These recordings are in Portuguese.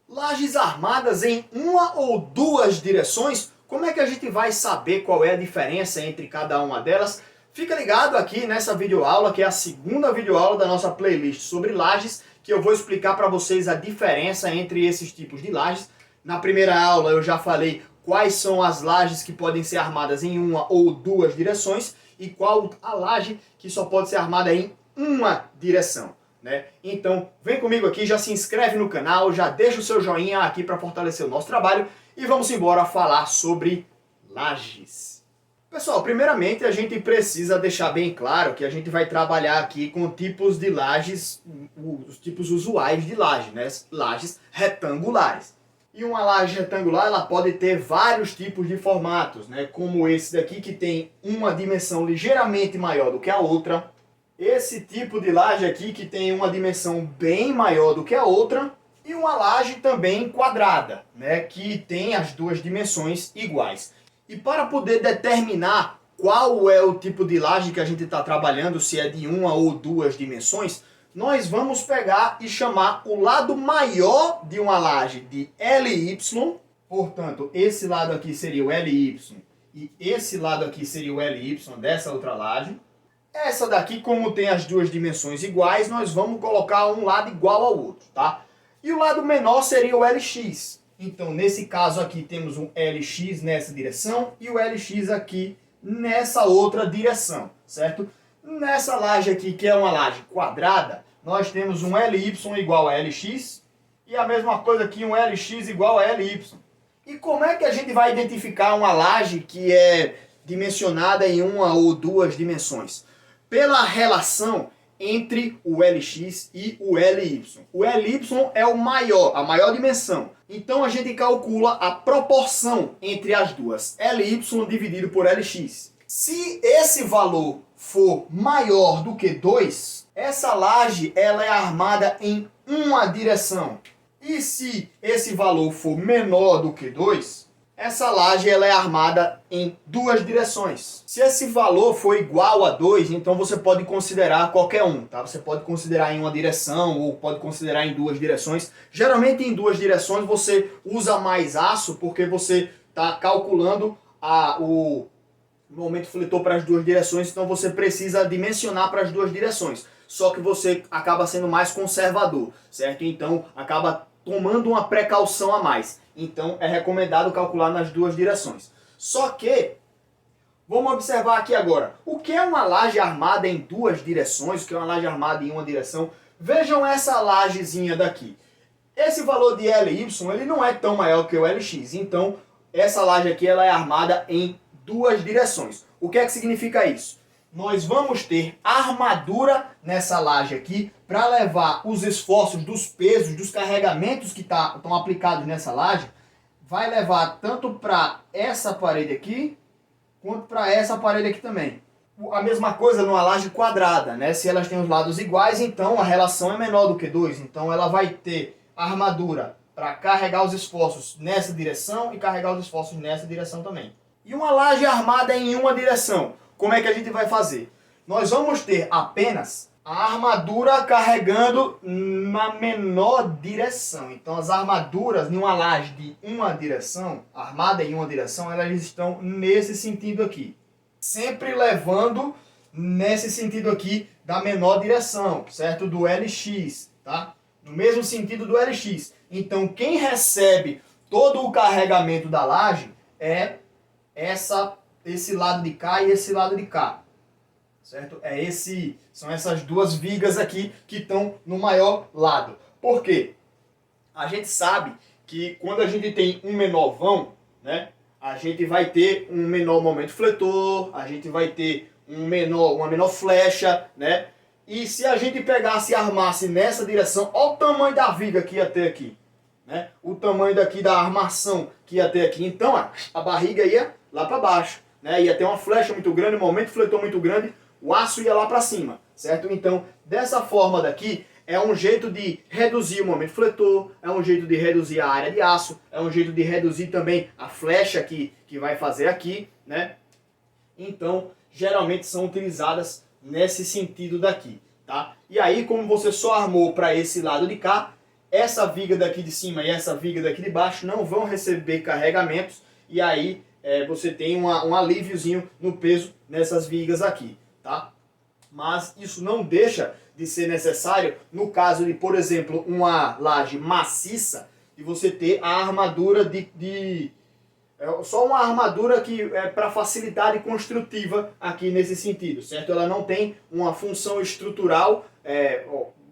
Lajes armadas em uma ou duas direções, como é que a gente vai saber qual é a diferença entre cada uma delas? Fica ligado aqui nessa videoaula, que é a segunda videoaula da nossa playlist sobre lajes, que eu vou explicar para vocês a diferença entre esses tipos de lajes. Na primeira aula eu já falei quais são as lajes que podem ser armadas em uma ou duas direções e qual a laje que só pode ser armada em uma direção. Então vem comigo aqui, já se inscreve no canal, já deixa o seu joinha aqui para fortalecer o nosso trabalho e vamos embora falar sobre lajes. Pessoal, primeiramente a gente precisa deixar bem claro que a gente vai trabalhar aqui com tipos de lajes, os tipos usuais de laje, lajes retangulares. E uma laje retangular ela pode ter vários tipos de formatos, como esse daqui que tem uma dimensão ligeiramente maior do que a outra. Esse tipo de laje aqui que tem uma dimensão bem maior do que a outra. E uma laje também quadrada, que tem as duas dimensões iguais. E para poder determinar qual é o tipo de laje que a gente está trabalhando, se é de uma ou duas dimensões, nós vamos pegar e chamar o lado maior de uma laje de LY. Portanto, esse lado aqui seria o LY e esse lado aqui seria o LY dessa outra laje. Essa daqui, como tem as duas dimensões iguais, nós vamos colocar um lado igual ao outro, tá? E o lado menor seria o LX. Então, nesse caso aqui, temos um LX nessa direção e o LX aqui nessa outra direção, certo? Nessa laje aqui, que é uma laje quadrada, nós temos um LY igual a LX e a mesma coisa aqui, um LX igual a LY. E como é que a gente vai identificar uma laje que é dimensionada em uma ou duas dimensões? Pela relação entre o LX e o LY. O LY é o maior, a maior dimensão. Então a gente calcula a proporção entre as duas, LY dividido por LX. Se esse valor for maior do que 2, essa laje ela é armada em uma direção. E se esse valor for menor do que 2, essa laje ela é armada em duas direções. Se esse valor for igual a 2, então você pode considerar qualquer um, tá? Você pode considerar em uma direção ou pode considerar em duas direções. Geralmente em duas direções você usa mais aço porque você está calculando o momento fletor para as duas direções, então você precisa dimensionar para as duas direções. Só que você acaba sendo mais conservador, certo? Então acaba tomando uma precaução a mais. Então é recomendado calcular nas duas direções. Só que, vamos observar aqui agora, o que é uma laje armada em duas direções, o que é uma laje armada em uma direção? Vejam essa lajezinha daqui. Esse valor de LY ele não é tão maior que o LX, então essa laje aqui ela é armada em duas direções. O que é que significa isso? Nós vamos ter armadura nessa laje aqui para levar os esforços dos pesos, dos carregamentos que estão aplicados nessa laje, vai levar tanto para essa parede aqui, quanto para essa parede aqui também. A mesma coisa numa laje quadrada, Se elas têm os lados iguais, então a relação é menor do que 2. Então ela vai ter armadura para carregar os esforços nessa direção e carregar os esforços nessa direção também. E uma laje armada em uma direção, como é que a gente vai fazer? Nós vamos ter apenas a armadura carregando na menor direção. Então as armaduras em uma laje de uma direção, armada em uma direção, elas estão nesse sentido aqui. Sempre levando nesse sentido aqui da menor direção, certo? Do LX, tá? No mesmo sentido do LX. Então quem recebe todo o carregamento da laje é esse lado de cá e esse lado de cá, certo? São essas duas vigas aqui que estão no maior lado. Por quê? A gente sabe que quando a gente tem um menor vão, a gente vai ter um menor momento fletor, a gente vai ter uma menor flecha, E se a gente pegasse e armasse nessa direção, olha o tamanho da viga que ia ter aqui, O tamanho daqui da armação que ia ter aqui. Então, a barriga ia lá para baixo, Ia ter uma flecha muito grande, um momento fletor muito grande, o aço ia lá para cima, certo? Então, dessa forma daqui, é um jeito de reduzir o momento fletor, é um jeito de reduzir a área de aço, é um jeito de reduzir também a flecha que vai fazer aqui, Então, geralmente são utilizadas nesse sentido daqui, tá? E aí, como você só armou para esse lado de cá, essa viga daqui de cima e essa viga daqui de baixo não vão receber carregamentos, e aí você tem um alíviozinho no peso nessas vigas aqui, tá? Mas isso não deixa de ser necessário no caso de, por exemplo, uma laje maciça e você ter a armadura só uma armadura que é para facilidade construtiva aqui nesse sentido, certo? Ela não tem uma função estrutural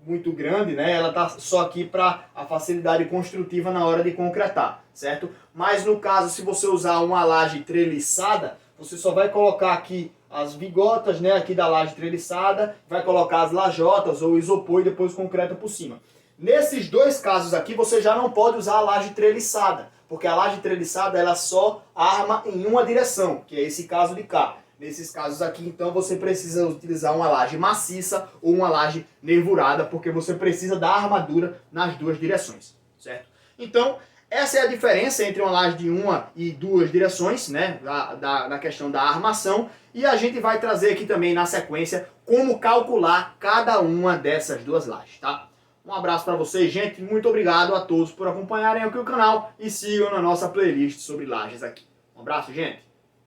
muito grande, né? Ela tá só aqui para a facilidade construtiva na hora de concretar, certo? Mas no caso, se você usar uma laje treliçada, você só vai colocar aqui as vigotas, né, aqui da laje treliçada, vai colocar as lajotas ou isopor e depois concreto por cima. Nesses dois casos aqui, você já não pode usar a laje treliçada, porque a laje treliçada ela só arma em uma direção, que é esse caso de cá. Nesses casos aqui, então, você precisa utilizar uma laje maciça ou uma laje nervurada, porque você precisa da armadura nas duas direções, certo? Então, essa é a diferença entre uma laje de uma e duas direções, né, na questão da armação, e a gente vai trazer aqui também na sequência como calcular cada uma dessas duas lajes, tá? Um abraço para vocês, gente, muito obrigado a todos por acompanharem aqui o canal e sigam na nossa playlist sobre lajes aqui. Um abraço, gente!